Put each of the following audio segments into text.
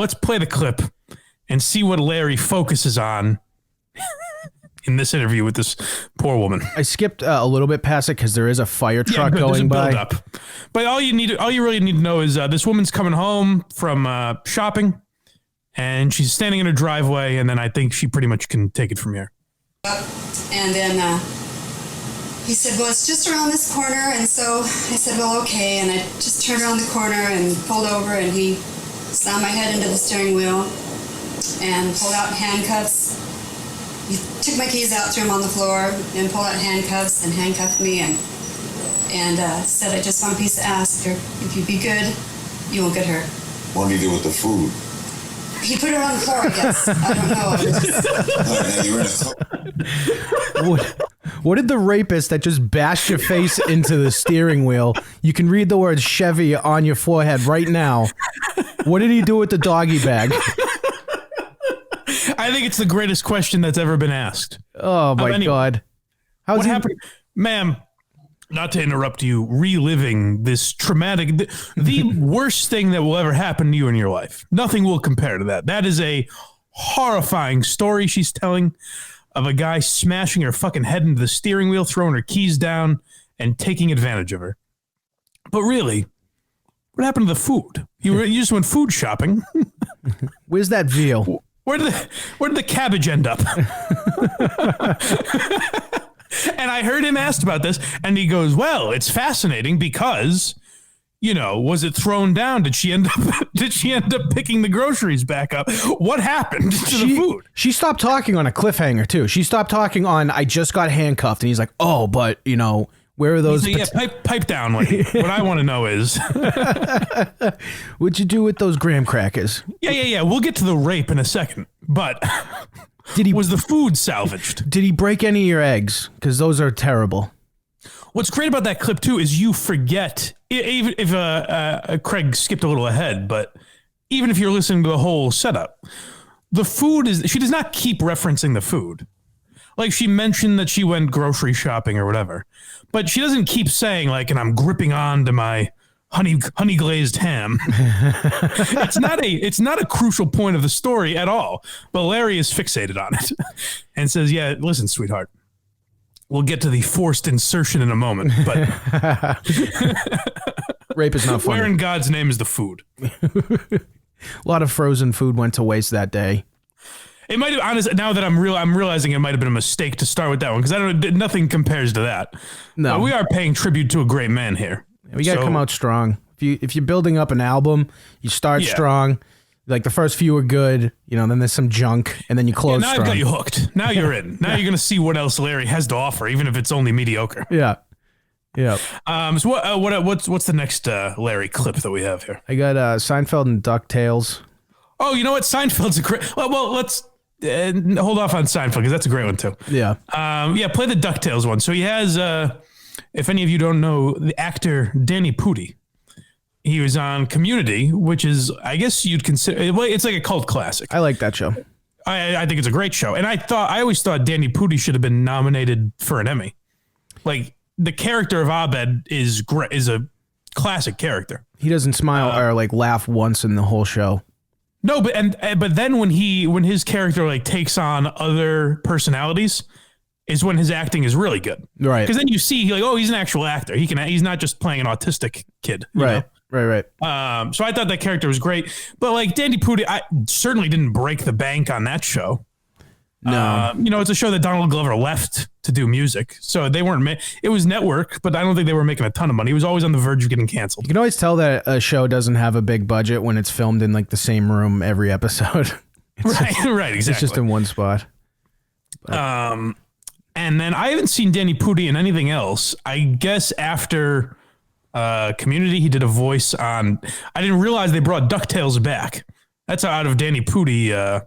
let's play the clip and see what Larry focuses on in this interview with this poor woman. I skipped a little bit past it because there is a fire truck going by. Build up. But all you really need to know is this woman's coming home from shopping, and she's standing in her driveway, and then I think she pretty much can take it from here. And then he said, well, it's just around this corner. And so I said, well, okay. And I just turned around the corner and pulled over, and he slammed my head into the steering wheel and pulled out handcuffs. He took my keys out, threw them on the floor, and pulled out handcuffs and handcuffed me and said, I just want a piece of ass. If you be good, you won't get hurt. What do you do with the food? He put it on the floor, I guess. I don't know. What did the rapist that just bashed your face into the steering wheel? You can read the word Chevy on your forehead right now. What did he do with the doggy bag? I think it's the greatest question that's ever been asked. Oh, my God. What happened? Ma'am, not to interrupt you, reliving this traumatic, the worst thing that will ever happen to you in your life. Nothing will compare to that. That is a horrifying story she's telling of a guy smashing her fucking head into the steering wheel, throwing her keys down, and taking advantage of her. But really, what happened to the food? You just went food shopping. Where's that veal? Where did the cabbage end up? And I heard him asked about this, and he goes, well, it's fascinating because, was it thrown down? Did she end up picking the groceries back up? What happened to the food? She stopped talking on a cliffhanger, too. She stopped talking on, I just got handcuffed. And he's like, oh, but, where are those? Pipe down, lady. What I want to know is, what'd you do with those graham crackers? Yeah. We'll get to the rape in a second, but was the food salvaged? Did he break any of your eggs? Because those are terrible. What's great about that clip too is you forget, even if Craig skipped a little ahead, but even if you're listening to the whole setup, the food she does not keep referencing the food. Like she mentioned that she went grocery shopping or whatever, but she doesn't keep saying and I'm gripping on to my honey glazed ham. It's not a crucial point of the story at all, but Larry is fixated on it and says, yeah, listen, sweetheart, we'll get to the forced insertion in a moment, but rape is not funny. Where in God's name is the food? A lot of frozen food went to waste that day. It might have, honestly, now that I'm realizing it might have been a mistake to start with that one, because nothing compares to that. No, but we are paying tribute to a great man here. We got to come out strong. If you're building up an album, you start strong. Like the first few are good, then there's some junk, and then you close strong. Now I've got you hooked. Now you're in. Now you're going to see what else Larry has to offer, even if it's only mediocre. Yeah. So what's the next Larry clip that we have here? I got Seinfeld and DuckTales. Oh, you know what? Seinfeld's a great. Well, let's hold off on Seinfeld because that's a great one too. Yeah. Play the DuckTales one. So he has, if any of you don't know, the actor Danny Pudi. He was on Community, which is, I guess you'd consider, it's like a cult classic. I like that show. I think it's a great show. And I always thought Danny Pudi should have been nominated for an Emmy. Like the character of Abed is a classic character. He doesn't smile or laugh once in the whole show. No, but then when his character takes on other personalities is when his acting is really good. Right. Because then you see he's an actual actor. He's not just playing an autistic kid. Right. Right. So I thought that character was great, but Danny Pudi, I certainly didn't break the bank on that show. No. It's a show that Donald Glover left to do music. So they weren't, it was network, but I don't think they were making a ton of money. He was always on the verge of getting canceled. You can always tell that a show doesn't have a big budget when it's filmed in the same room every episode. Right, exactly. It's just in one spot. But. And then I haven't seen Danny Pudi in anything else. I guess after Community, he did a voice on, I didn't realize they brought DuckTales back. That's how out of Danny Pudi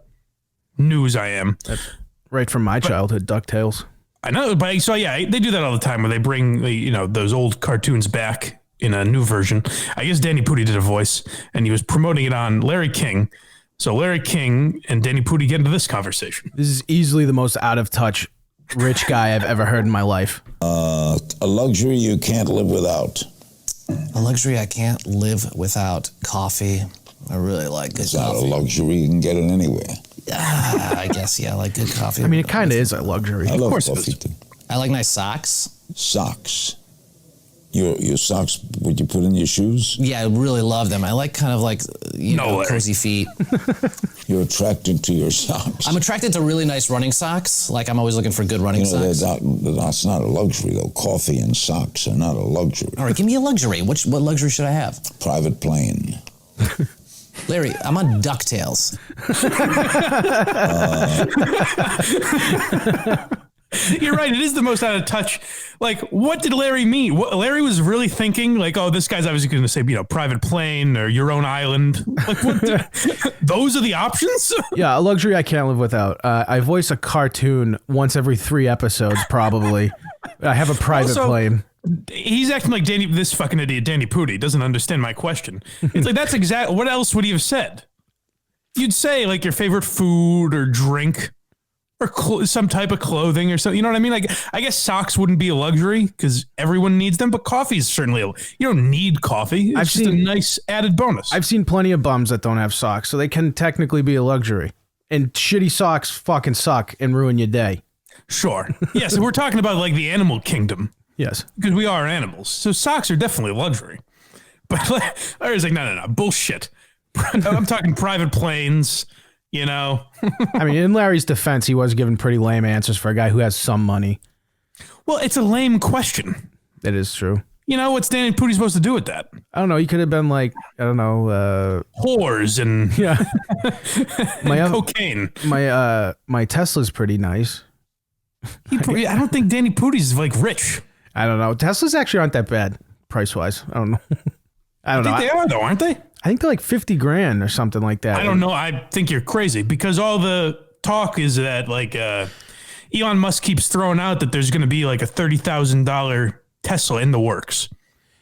news I am. That's right from my childhood, DuckTales. I know, but they do that all the time where they bring those old cartoons back in a new version. I guess Danny Pudi did a voice, and he was promoting it on Larry King. So Larry King and Danny Pudi get into this conversation. This is easily the most out of touch rich guy I've ever heard in my life. A luxury you can't live without. A luxury I can't live without: coffee, I really like good It's not a coffee. luxury. You can get it anywhere. I guess, yeah, I like good coffee. I mean, it kind of is a luxury. I love course it coffee is. too. I like nice socks. Socks. Your socks, would you put in your shoes? Yeah, I really love them. I like kind of like, Larry. cozy feet. You're attracted to your socks. I'm attracted to really nice running socks. Like, I'm always looking for good running socks. That's not a luxury, though. Coffee and socks are not a luxury. All right, give me a luxury. What luxury should I have? Private plane. Larry, I'm on DuckTales. You're right. It is the most out of touch. Like, what did Larry mean? Larry was really thinking, like, oh, this guy's obviously going to say, private plane or your own island. Like, what? Those are the options? Yeah, a luxury I can't live without. I voice a cartoon once every 3 episodes, probably. I have a private Also, plane. He's acting like this fucking idiot, Danny Pudi, doesn't understand my question. It's like, that's exactly, what else would he have said? You'd say, like, your favorite food or drink. Or some type of clothing or something. You know what I mean? Like, I guess socks wouldn't be a luxury because everyone needs them, but coffee is certainly you don't need coffee. It's just a nice added bonus. I've seen plenty of bums that don't have socks, so they can technically be a luxury. And shitty socks fucking suck and ruin your day. Sure. Yes, we're talking about like the animal kingdom Yes. because we are animals. So socks are definitely a luxury. But I was like, no, bullshit. I'm talking private planes. I mean, in Larry's defense, he was giving pretty lame answers for a guy who has some money. Well, it's a lame question. That is true. What's Danny Pudi supposed to do with that? I don't know. He could have been like, I don't know. Whores and Yeah. cocaine. My Tesla's pretty nice. I don't think Danny Pudi's like rich. I don't know. Teslas actually aren't that bad price wise. I don't know. I don't I know. think they are though, aren't they? I think they're like 50 grand or something like that. I don't know. I think you're crazy because all the talk is that like Elon Musk keeps throwing out that there's going to be like a $30,000 Tesla in the works.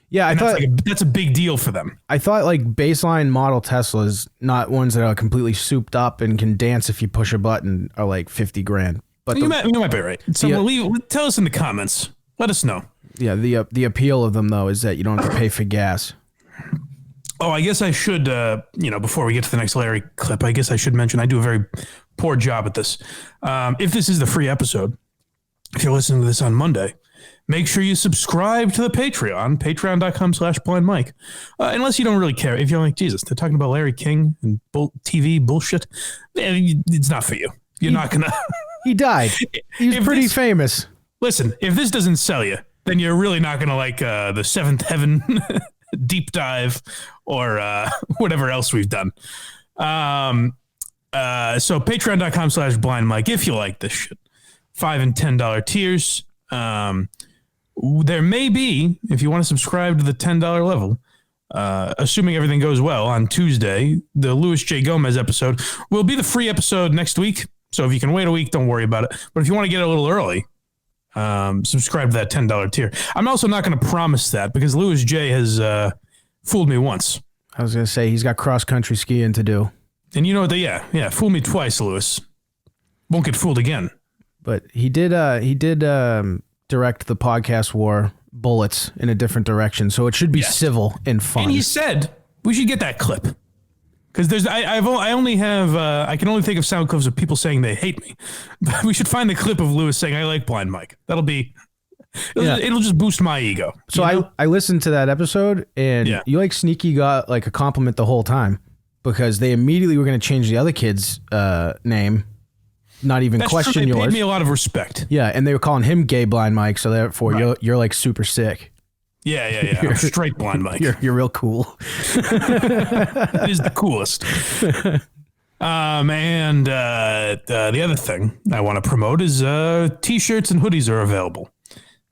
Yeah, I And thought that's a big deal for them. I thought like baseline model Teslas, not ones that are completely souped up and can dance if you push a button, are like 50 grand. But You might be right. So tell us in the comments. Let us know. yeah, the appeal of them though is that you don't have to pay for gas. Oh, I guess I should, before we get to the next Larry clip, I guess I should mention I do a very poor job at this. If this is the free episode, if you're listening to this on Monday, make sure you subscribe to the Patreon, patreon.com/blindmike. Unless you don't really care. If you're like, Jesus, they're talking about Larry King and TV bullshit, it's not for you. You're not going to. He died. He was If pretty this- famous. Listen, if this doesn't sell you, then you're really not going to like the Seventh Heaven deep dive or whatever else we've done. So patreon.com/blindmike if you like this shit. $5 and $10 tiers. There may be, if you want to subscribe to the $10 level, assuming everything goes well on Tuesday, the Louis J. Gomez episode will be the free episode next week. So if you can wait a week, don't worry about it. But if you want to get it a little early, subscribe to that $10 tier. I'm also not going to promise that because Louis J has fooled me once. I was gonna say he's got cross country skiing to do, And you know what? Yeah, fool me twice, Louis. Won't get fooled again. but he did direct the podcast war bullets in a different direction, so it should be Yes. civil and fun. And he said we should get that clip because I can only think of sound clips of people saying they hate me. But we should find the clip of Louis saying I like Blind Mike. It'll just boost my ego. So you know? I listened to that episode, and Yeah. you like sneaky got like a compliment the whole time because they immediately were going to change the other kid's name, not even That's question true. They yours. paid me a lot of respect. Yeah, and they were calling him Gay Blind Mike, so therefore you're like super sick. Yeah. I'm straight Blind Mike. You're real cool. It is the coolest. And the other thing I want to promote is t-shirts and hoodies are available.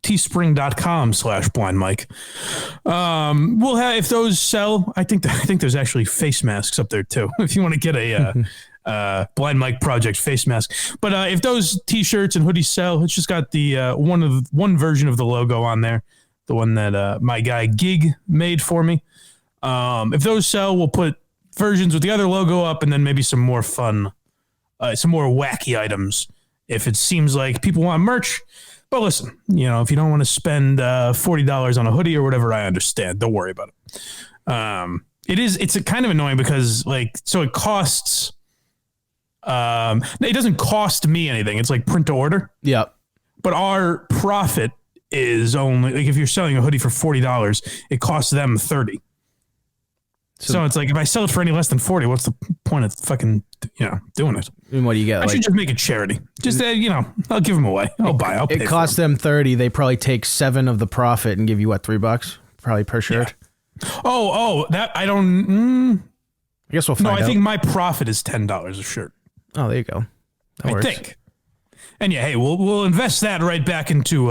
teespring.com/blindmike. We'll have, if those sell, I think there's actually face masks up there too. If you want to get a Blind Mike Project face mask. But if those t-shirts and hoodies sell, it's just got the one version of the logo on there. The one that my guy Gig made for me. If those sell, we'll put versions with the other logo up and then maybe some more fun, some more wacky items if it seems like people want merch. But listen, if you don't want to spend $40 on a hoodie or whatever, I understand. Don't worry about it. It's a kind of annoying because so it costs. It doesn't cost me anything. It's like print to order. Yep. But our profit is only if you're selling a hoodie for $40, it costs them $30. So it's like if I sell it for any less than 40, what's the point of fucking doing it? And what do you get? I should just make it charity. Just I'll give them away. I'll buy. It costs them $30. They probably take $7 of the profit and give you what, $3 probably per shirt. Yeah. Oh, that I don't. I guess we'll find out. No, I think my profit is $10 a shirt. Oh, there you go. That works. think. And yeah, hey, we'll invest that right back into.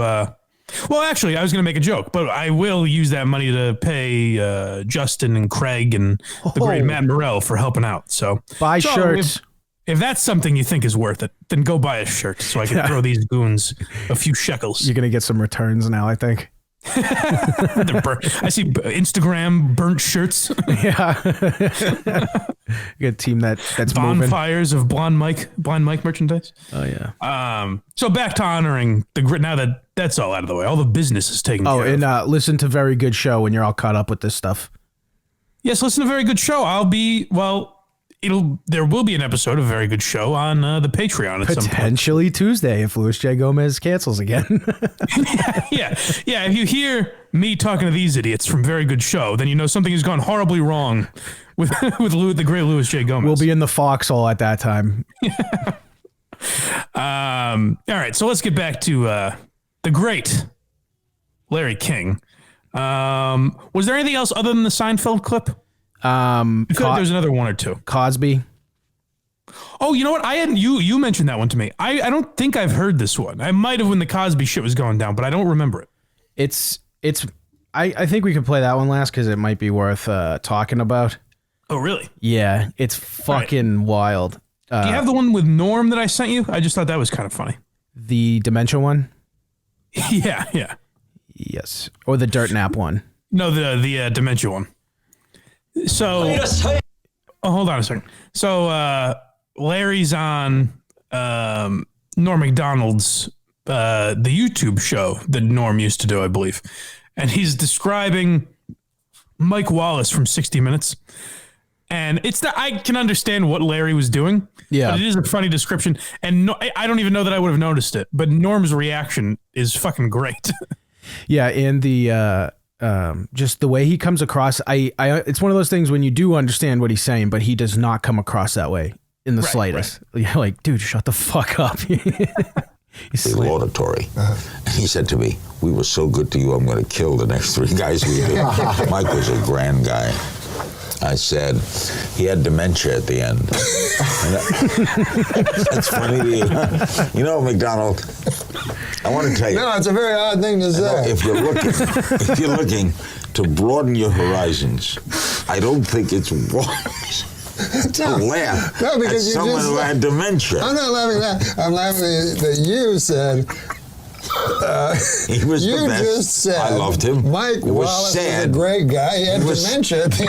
Well, actually, I was going to make a joke, but I will use that money to pay Justin and Craig and the great Matt Morrell for helping out. So buy shirts. If that's something you think is worth it, then go buy a shirt so I can throw these goons a few shekels. You're going to get some returns now, I think. I see Instagram burnt shirts. Yeah. You got a team that's bonfires of Blind Mike merchandise. Oh yeah. So back to honoring the grit. Now that that's all out of the way, all the business is taken care of. Oh, and listen to Very Good Show when you're all caught up with this stuff. Yes, listen to Very Good Show. There will be an episode of Very Good Show on the Patreon at some point. Potentially Tuesday if Luis J. Gomez cancels again. Yeah. If you hear me talking to these idiots from Very Good Show, then you know something has gone horribly wrong with the great Luis J. Gomez. We'll be in the foxhole at that time. All right, so let's get back to the great Larry King. Was there anything else other than the Seinfeld clip? I feel like there's another one or two. Cosby. Oh, you know what? You mentioned that one to me. I don't think I've heard this one. I might have when the Cosby shit was going down, but I don't remember it. I think we could play that one last because it might be worth talking about. Oh, really? Yeah, it's fucking wild. Do you have the one with Norm that I sent you? I just thought that was kind of funny. The dementia one? Yeah. Yes. Or the dirt nap one? No, the dementia one. So, hold on a second. So, Larry's on Norm Macdonald's the YouTube show that Norm used to do, I believe, and he's describing Mike Wallace from 60 Minutes. And it's that I can understand what Larry was doing. Yeah, but it is a funny description, and I don't even know that I would have noticed it. But Norm's reaction is fucking great. Yeah, and the just the way he comes across, it's one of those things when you do understand what he's saying, but he does not come across that way in the slightest. Right. You're like, dude, shut the fuck up. He's laudatory. And he said to me, "We were so good to you, I'm going to kill the next three guys we did." Mike was a grand guy. I said, he had dementia at the end. That's funny to you. You know, McDonald, I want to tell you. No, it's a very odd thing to say. If you're looking to broaden your horizons, I don't think it's wise to laugh at someone who had dementia. I'm not laughing at that. I'm laughing that you said... he was you the best. Just said I loved him. Mike Wallace was a great guy. He had dementia at the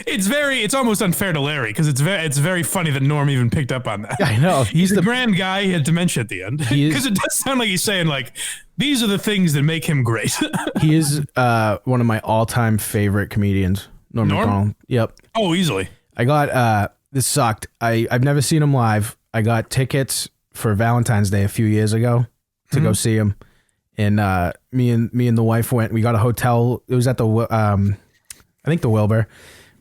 end. It's almost unfair to Larry because it's very funny that Norm even picked up on that. I know. He's the grand guy. He had dementia at the end because it does sound like he's saying like these are the things that make him great. He is one of my all-time favorite comedians. Norm Macdonald. Yep. Oh, easily. I got this sucked. I've never seen him live. I got tickets for Valentine's Day a few years ago to go see him, and me and the wife went. We got a hotel. It was at the I think the Wilbur.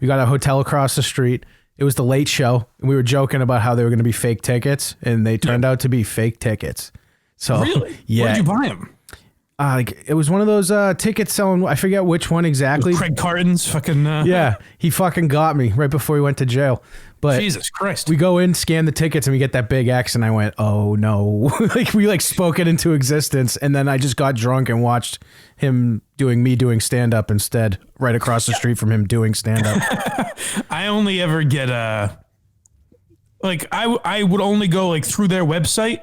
We got a hotel across the street. It was the Late Show, and we were joking about how they were going to be fake tickets, and they turned out to be fake tickets. So really, yeah. Where'd you buy them? It was one of those tickets selling. I forget which one exactly. Craig Carton's fucking. Yeah, he fucking got me right before he went to jail. But Jesus Christ. We go in, scan the tickets, and we get that big X, and I went, oh no. we spoke it into existence, and then I just got drunk and watched him doing stand-up instead, right across the street from him doing stand-up. I only ever get I would only go like through their website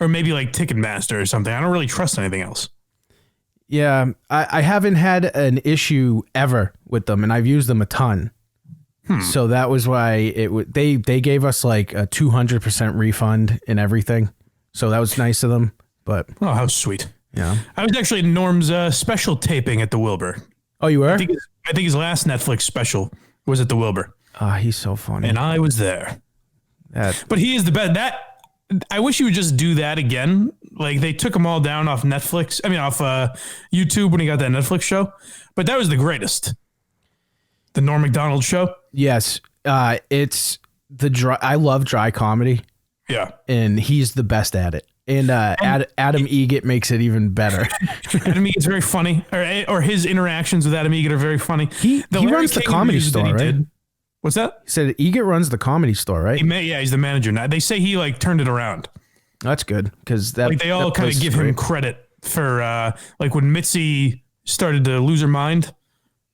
or maybe like Ticketmaster or something. I don't really trust anything else. Yeah, I haven't had an issue ever with them, and I've used them a ton. So that was why they gave us like a 200% refund and everything. So that was nice of them. But oh, how sweet! Yeah. I was actually at Norm's special taping at the Wilbur. Oh, you were? I think his last Netflix special was at the Wilbur. He's so funny. And I was there. But he is the best. I wish he would just do that again. Like, they took them all down off Netflix. I mean, off YouTube when he got that Netflix show. But that was the greatest. The Norm Macdonald show. Yes. It's the dry. I love dry comedy. Yeah. And he's the best at it. And Adam Egget makes it even better. Adam Eget's very funny. Or his interactions with Adam Eget are very funny. He runs the Comedy Store, right? What's that? He said Eget runs the Comedy Store, right? He's the manager now. They say he like turned it around. That's good because that like they all kind of give him credit for like when Mitzi started to lose her mind.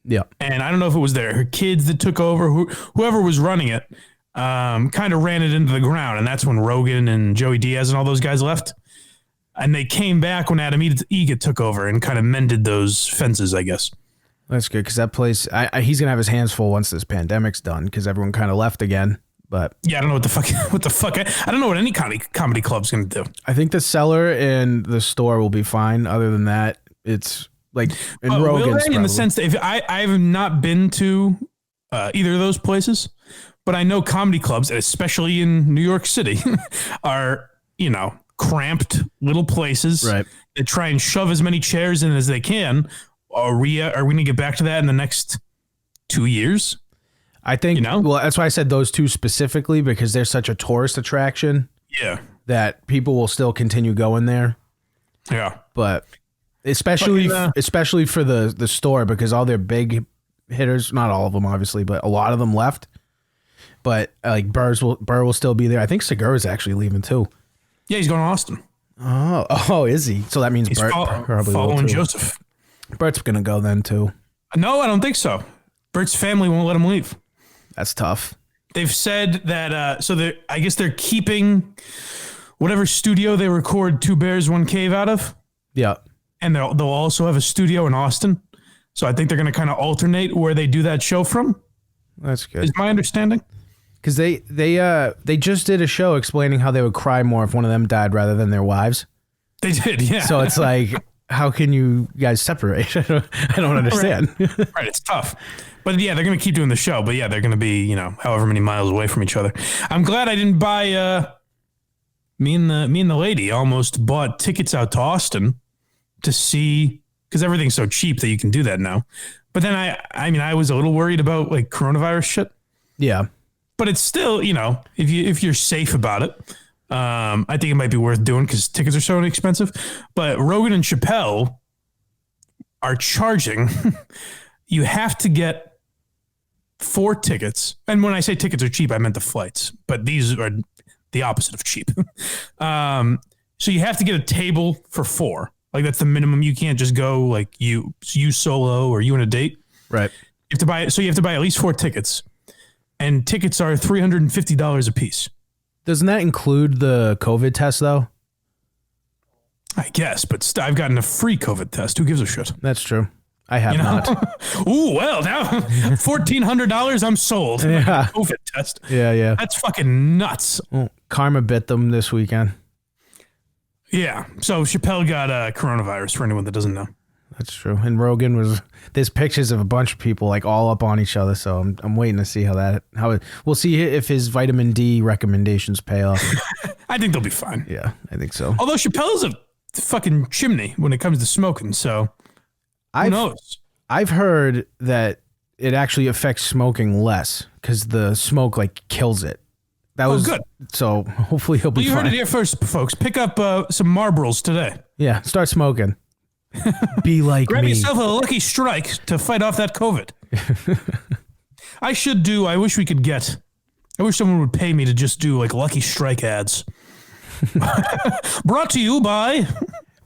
Yeah, and I don't know if it was her kids that took over. Whoever was running it kind of ran it into the ground, and that's when Rogan and Joey Diaz and all those guys left. And they came back when Adam Eget took over and kind of mended those fences, I guess. That's good because that place, he's gonna have his hands full once this pandemic's done because everyone kind of left again. But yeah, I don't know what the fuck. I don't know what any comedy club's gonna do. I think the Cellar and the Store will be fine. Other than that, it's like Rogan's in the sense that if I have not been to either of those places, but I know comedy clubs, especially in New York City, are cramped little places right. that try and shove as many chairs in as they can. Are we going to get back to that in the next 2 years? I think, well, that's why I said those two specifically, because they're such a tourist attraction. Yeah. That people will still continue going there. Yeah. But especially for the Store, because all their big hitters, not all of them, obviously, but a lot of them left. But like Burr will still be there. I think Segura is actually leaving too. Yeah, he's going to Austin. Oh, is he? So that means Bert probably following will too. Joseph. Bert's gonna go then too. No, I don't think so. Bert's family won't let him leave. That's tough. They've said that. I guess they're keeping whatever studio they record Two Bears, One Cave out of. Yeah, and they'll also have a studio in Austin. So I think they're going to kind of alternate where they do that show from. That's good. Is my understanding. Because they just did a show explaining how they would cry more if one of them died rather than their wives. They did, yeah. So it's like, how can you guys separate? I don't understand. Right, it's tough. But yeah, they're going to keep doing the show. But yeah, they're going to be, however many miles away from each other. I'm glad I didn't buy. Me and the lady almost bought tickets out to Austin to see, because everything's so cheap that you can do that now. But then I was a little worried about like coronavirus shit. Yeah. But it's still, if you're safe about it, I think it might be worth doing because tickets are so inexpensive. But Rogan and Chappelle are charging. You have to get 4 tickets. And when I say tickets are cheap, I meant the flights. But these are the opposite of cheap. So you have to get a table for 4. Like that's the minimum. You can't just go like you solo or you and a date. Right. You have to buy it. So you have to buy at least 4 tickets. And tickets are $350 a piece. Doesn't that include the COVID test, though? I guess, but I've gotten a free COVID test. Who gives a shit? That's true. I have not. Ooh, well, now $1,400, I'm sold. Yeah. COVID test. Yeah. That's fucking nuts. Well, karma bit them this weekend. Yeah. So Chappelle got coronavirus, for anyone that doesn't know. That's true. And Rogan there's pictures of a bunch of people like all up on each other. So I'm waiting to see we'll see if his vitamin D recommendations pay off. I think they'll be fine. Yeah, I think so. Although Chappelle's a fucking chimney when it comes to smoking. So who knows? I've heard that it actually affects smoking less because the smoke like kills it. That was good. So hopefully he'll be fine. You heard it here first, folks. Pick up some Marlboros today. Yeah, start smoking. Be like Grab me. yourself a Lucky Strike to fight off that COVID. I wish someone would pay me to just do like Lucky Strike ads. Brought to you by.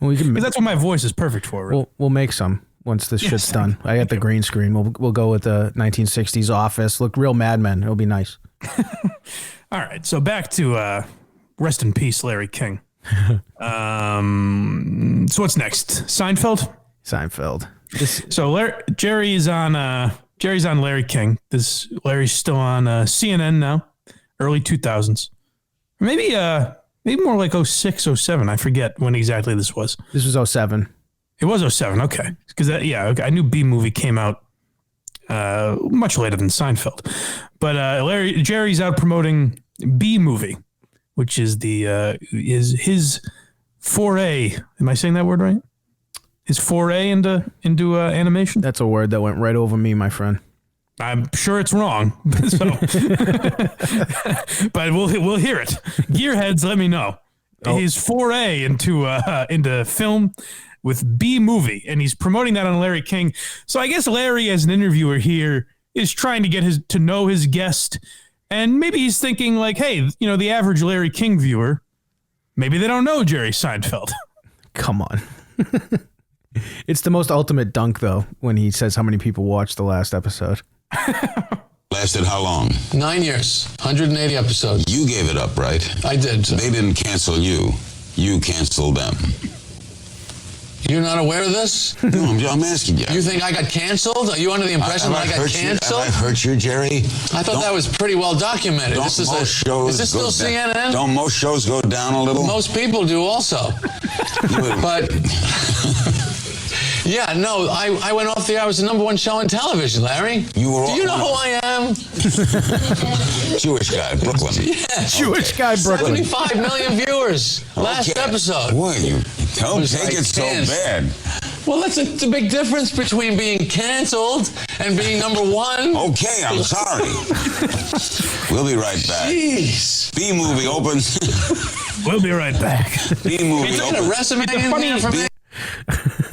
Well, that's what my voice is perfect for. Right? We'll make some once this shit's done. I got the green screen. We'll go with the 1960s office. Look real Mad Men. It'll be nice. All right. So back to rest in peace, Larry King. So what's next? Seinfeld. So Jerry's on Larry King. Larry's still on CNN now, early 2000s. Maybe Maybe more like 06, 07. I forget when exactly this was. This was 07. It was 07. Okay. Because, I knew B Movie came out much later than Seinfeld. But Jerry's out promoting B Movie, which is his foray. Am I saying that word right? His foray into animation? That's a word that went right over me, my friend. I'm sure it's wrong, so. But we'll hear it. Gearheads, let me know. His foray into film with B Movie, and he's promoting that on Larry King. So I guess Larry, as an interviewer here, is trying to get to know his guest, and maybe he's thinking like, hey, the average Larry King viewer, maybe they don't know Jerry Seinfeld. Come on. It's the most ultimate dunk, though, when he says how many people watched the last episode. Lasted how long? 9 years, 180 episodes. You gave it up, right? I did. They didn't cancel you. You canceled them. You're not aware of this? No, I'm asking you. You think I got canceled? Are you under the impression that I got canceled? Have I hurt you, Jerry? I thought that was pretty well documented. Is this still CNN? Don't most shows go down a little? Most people do also. But... Yeah, no, I went off the air. I was the number one show on television, Larry. Do you know who I am? Jewish guy, Brooklyn. Yeah. Jewish guy, Brooklyn. 75 million viewers last episode. Boy, don't take it so bad. Well, that's the big difference between being canceled and being number one. Okay, I'm sorry. We'll be right back. Jeez. B Movie opens. We'll be right back. B Movie opens. A resume in here for me?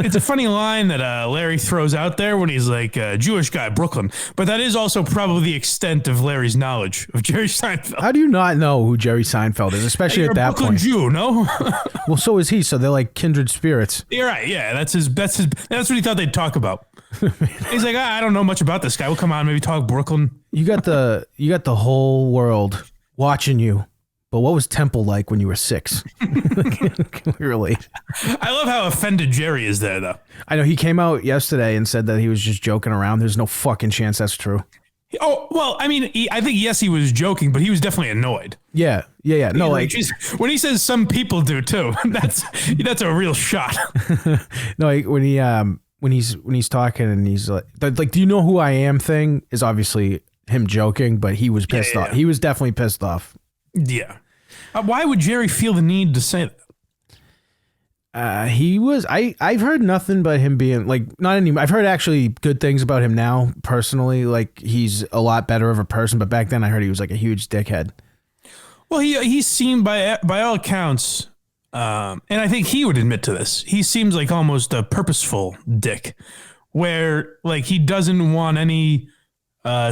It's a funny line that Larry throws out there when he's like, Jewish guy, Brooklyn. But that is also probably the extent of Larry's knowledge of Jerry Seinfeld. How do you not know who Jerry Seinfeld is, especially You're at that a Brooklyn point? Jew, no? Well, so is he. So they're like kindred spirits. You're right. Yeah, that's what he thought they'd talk about. He's like, I don't know much about this guy. Well, come on, maybe talk Brooklyn. You got the whole world watching you. But what was Temple like when you were 6? Can we relate? I love how offended Jerry is there, though. I know he came out yesterday and said that he was just joking around. There's no fucking chance that's true. Oh, well, I mean, I think, yes, he was joking, but he was definitely annoyed. Yeah. No, like when he says some people do too, that's a real shot. No, like when he's talking and he's like, do you know who I am thing is obviously him joking, but he was pissed off. He was definitely pissed off. Yeah. Why would Jerry feel the need to say that? He was. I've heard nothing but him being like not anymore. I've heard actually good things about him now personally. Like he's a lot better of a person. But back then I heard he was like a huge dickhead. Well, he seemed by all accounts, and I think he would admit to this. He seems like almost a purposeful dick, where like he doesn't want any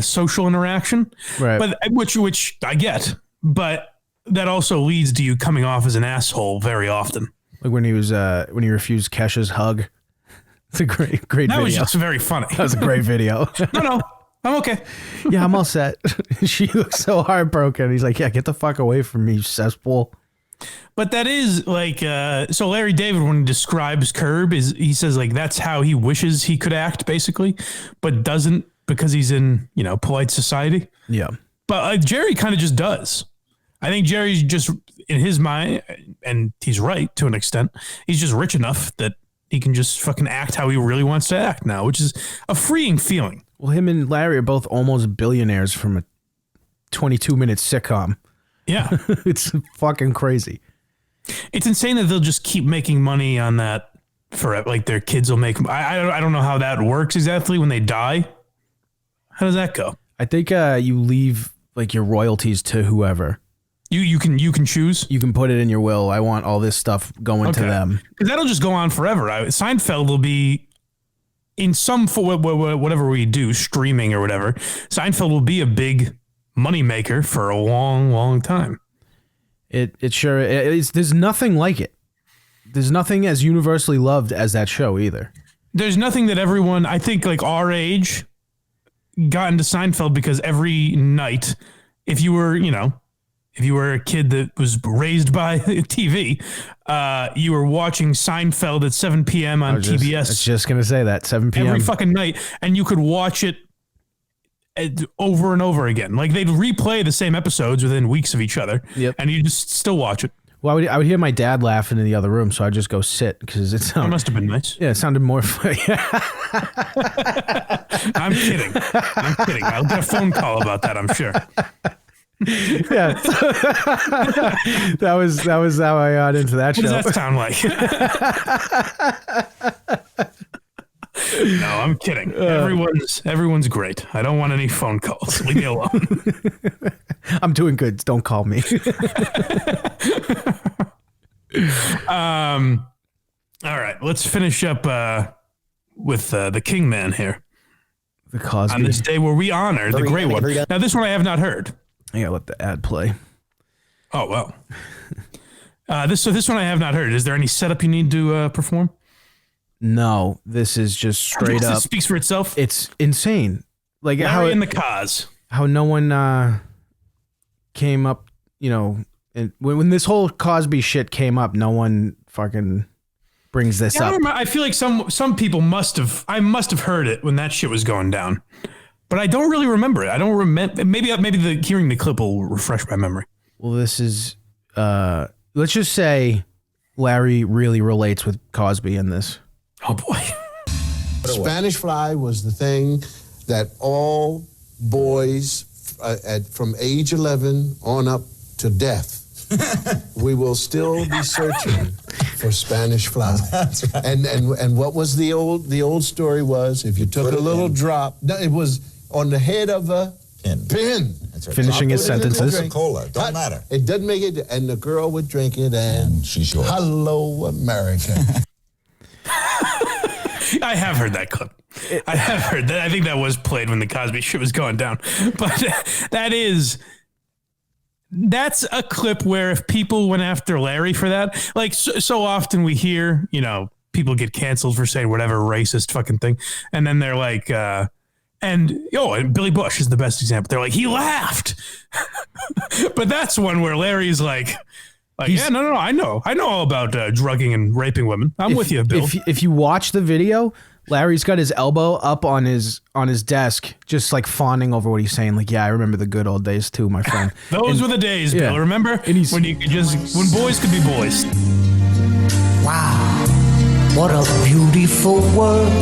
social interaction, right? But which I get. But that also leads to you coming off as an asshole very often. Like when he refused Kesha's hug. It's a great video. That was just very funny. That was a great video. No, I'm okay. Yeah, I'm all set. She looks so heartbroken. He's like, yeah, get the fuck away from me, cesspool. But that is like, so Larry David, when he describes Curb, he says like that's how he wishes he could act, basically, but doesn't because he's in, polite society. Yeah. But Jerry kind of just does. I think Jerry's just, in his mind, and he's right to an extent, he's just rich enough that he can just fucking act how he really wants to act now, which is a freeing feeling. Well, him and Larry are both almost billionaires from a 22-minute sitcom. Yeah. It's fucking crazy. It's insane that they'll just keep making money on that for, like, their kids will make. I don't know how that works exactly when they die. How does that go? I think you leave like your royalties to whoever. You can choose. You can put it in your will. I want all this stuff going to them. Because that'll just go on forever. Seinfeld will be in some whatever we do, streaming or whatever. Seinfeld will be a big moneymaker for a long, long time. It sure is. There's nothing like it. There's nothing as universally loved as that show either. There's nothing that everyone, I think, like our age, got into Seinfeld because every night, if you were a kid that was raised by TV, you were watching Seinfeld at 7 p.m. on TBS. I was just going to say that, 7 p.m. Every fucking night, and you could watch it over and over again. Like, they'd replay the same episodes within weeks of each other, yep. And you just still watch it. Well, I would hear my dad laughing in the other room, so I'd just go sit because it It sounded. must have been nice. Yeah, it sounded more funny. I'm kidding. I'll get a phone call about that, I'm sure. Yeah, that was how I got into that What show. does that sound like? No, I'm kidding. Everyone's great. I don't want any phone calls. Leave me alone. I'm doing good. Don't call me. All right, let's finish up with the King Man here. The Cosby. On this day where we honor the great one. Now, this one I have not heard. I gotta let the ad play. Oh, well. This one I have not heard. Is there any setup you need to perform? No, this is just straight This up. speaks for itself. It's insane. Like Larry and the Cos. how no one came up, you know, and when this whole Cosby shit came up, no one fucking brings this up. I feel like some people must have heard it when that shit was going down, but I don't really remember it. I don't remember. Maybe hearing the clip will refresh my memory. Well, this is let's just say Larry really relates with Cosby in this. Oh boy. Spanish Fly was the thing that all boys from age 11 on up to death, we will still be searching for Spanish Fly. That's right. And what was the old story was if you took a little drop, no, it was on the head of a pin. That's right. Finishing his sentences. Coca-Cola, don't matter. It doesn't make it, and the girl would drink it, and she's yours. Hello, America. I have heard that clip. I have heard that. I think that was played when the Cosby shit was going down. But that's a clip where if people went after Larry for that, like so often we hear, you know, people get canceled for saying whatever racist fucking thing. And then they're like, and Billy Bush is the best example. They're like, he laughed. But that's one where Larry's like, yeah, no, I know all about drugging and raping women. I'm with you, Bill. If you watch the video, Larry's got his elbow up on his desk, just like fawning over what he's saying. Like, yeah, I remember the good old days too, my friend. Those were the days, yeah. Bill. Remember when boys could be boys? Wow, what a beautiful world.